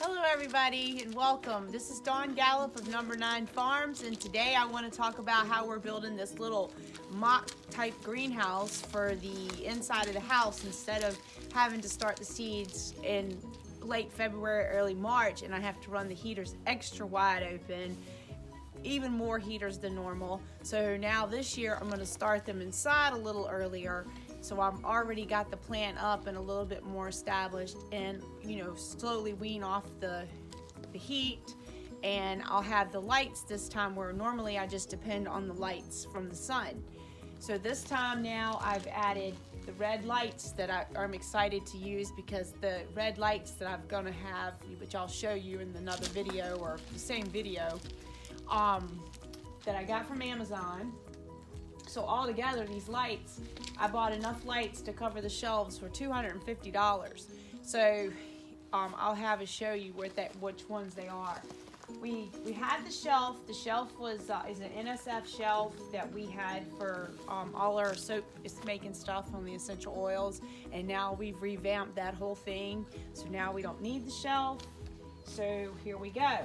Hello everybody and welcome. This is Dawngallop of Number 9 Farms, and today I want to talk about how we're building this little mock type greenhouse for the inside of the house instead of having to start the seeds in late February, early March, and I have to run the heaters extra wide open, even more heaters than normal. So now this year I'm going to start them inside a little earlier. So I've already got the plant up and a little bit more established, and slowly wean off the heat. And I'll have the lights this time where normally I just depend on the lights from the sun. So this time now I've added the red lights that I'm excited to use, because the red lights that I'm gonna have, which I'll show you in another video or the same video, that I got from Amazon. So all together, these lights, I bought enough lights to cover the shelves for $250. So I'll have to show you which ones they are. We had the shelf. The shelf was is an NSF shelf that we had for all our soap making stuff on the essential oils, and now we've revamped that whole thing. So now we don't need the shelf. So here we go.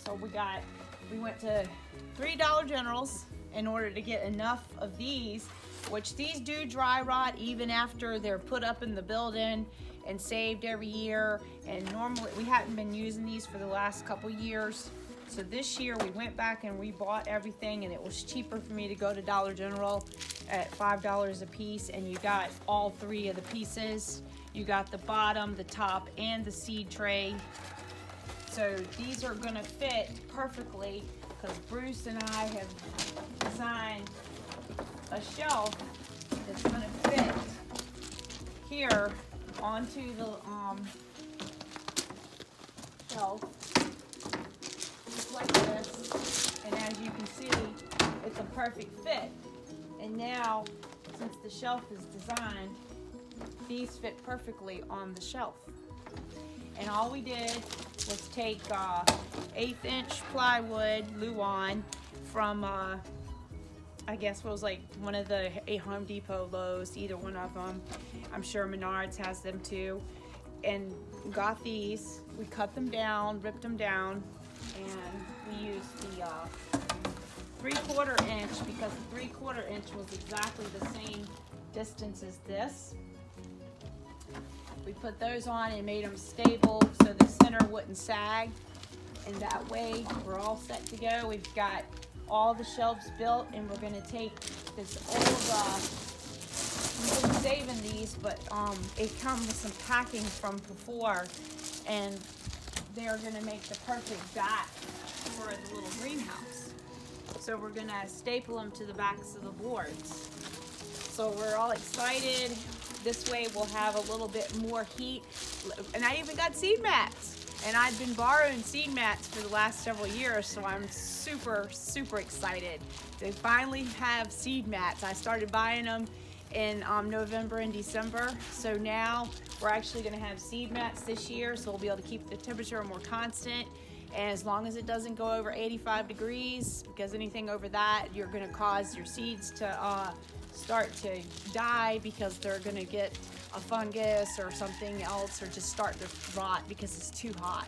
So we went to 3 Dollar Generals in order to get enough of these, which these do dry rot even after they're put up in the building and saved every year. And normally we hadn't been using these for the last couple years. So this year we went back and we bought everything, and it was cheaper for me to go to Dollar General at $5 a piece, and you got all 3 of the pieces. You got the bottom, the top, and the seed tray. So these are gonna fit perfectly, because Bruce and I have designed a shelf that's gonna fit here onto the shelf, just like this. And as you can see, it's a perfect fit. And now, since the shelf is designed, these fit perfectly on the shelf. And all we did was take 1/8" plywood Luan from I guess what was like one of the Home Depot, Lowe's, either one of them. I'm sure Menards has them too. And got these. We cut them down, ripped them down, and we used the 3/4 inch, because the 3/4 inch was exactly the same distance as this. We put those on and made them stable so the center wouldn't sag, and that way we're all set to go. We've got all the shelves built, and we're going to take this old, we've been saving these, but it comes with some packing from before, and they're going to make the perfect back for the little greenhouse. So we're going to staple them to the backs of the boards. So we're all excited. This way we'll have a little bit more heat. And I even got seed mats. And I've been borrowing seed mats for the last several years, so I'm super, super excited to finally have seed mats. I started buying them in November and December. So now we're actually gonna have seed mats this year, so we'll be able to keep the temperature more constant. And as long as it doesn't go over 85 degrees, because anything over that, you're gonna cause your seeds to start to die, because they're gonna get a fungus or something else, or just start to rot because it's too hot.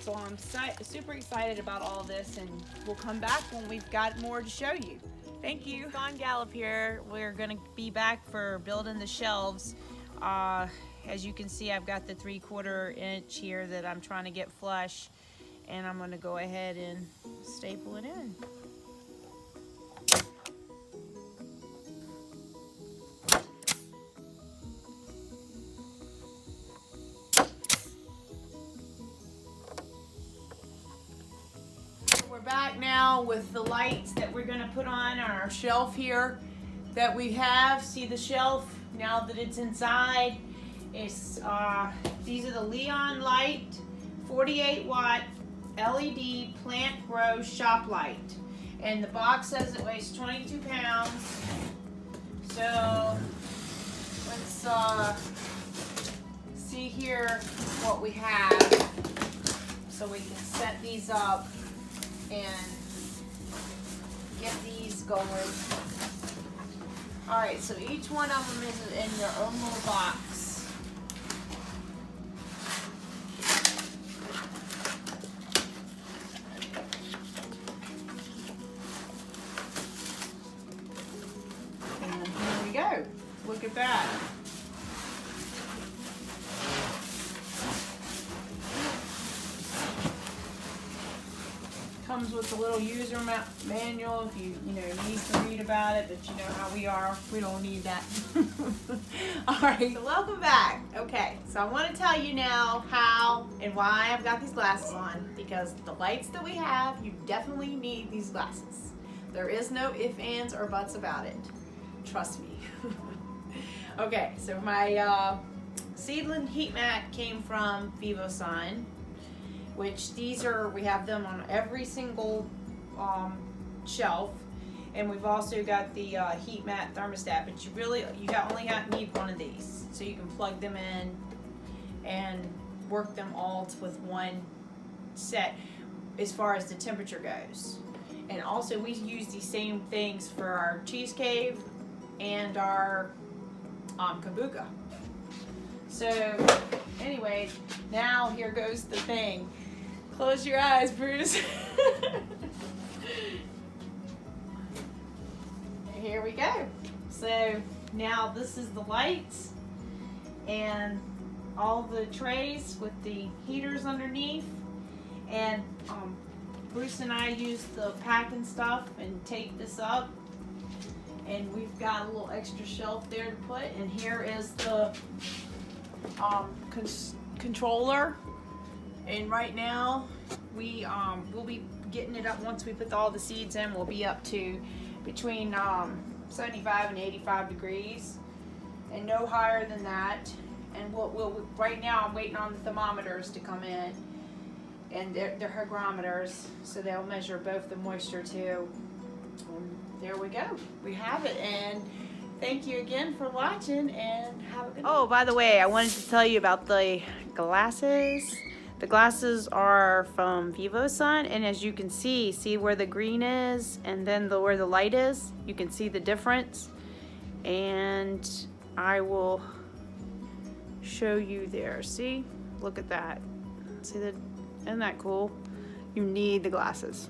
So I'm super excited about all this, and we'll come back when we've got more to show you. Thank you. Dawngallop here. We're gonna be back for building the shelves. As you can see, I've got the 3/4 inch here that I'm trying to get flush, and I'm gonna go ahead and staple it in. We're back now with the lights that we're gonna put on our shelf here that we have. See the shelf now that it's inside? It's these are the Leonlite 48-watt LED plant grow shop light, and the box says it weighs 22 pounds. So let's see here what we have, so we can set these up and get these going. All right, so each one of them is in their own little box. comes with a little user manual if you need to read about it, but you know how we are, we don't need that. Alright, so welcome back. Okay, so I want to tell you now how and why I've got these glasses on, because the lights that we have, you definitely need these glasses. There is no ifs, ands, or buts about it. Trust me. Okay, so my seedling heat mat came from Vivosun, which we have them on every single shelf, and we've also got the heat mat thermostat, but you only need one of these, so you can plug them in and work them all with one set as far as the temperature goes. And also we use these same things for our cheese cave and our kabuka. So anyway, now here goes the thing. Close your eyes, Bruce. Here we go. So now this is the lights and all the trays with the heaters underneath. And Bruce and I use the packing stuff and tape this up. And we've got a little extra shelf there to put. And here is the controller. And right now we'll be getting it up. Once we put all the seeds in, we'll be up to between 75 and 85 degrees, and no higher than that. And right now I'm waiting on the thermometers to come in, and they're hygrometers, so they'll measure both the moisture too. And there we go, we have it. And thank you again for watching, and have a good night. Oh, by the way, I wanted to tell you about the glasses. The glasses are from Vivosun, and as you can see where the green is and then where the light is, you can see the difference. And I will show you there. See, look at that. See that? Isn't that cool? You need the glasses.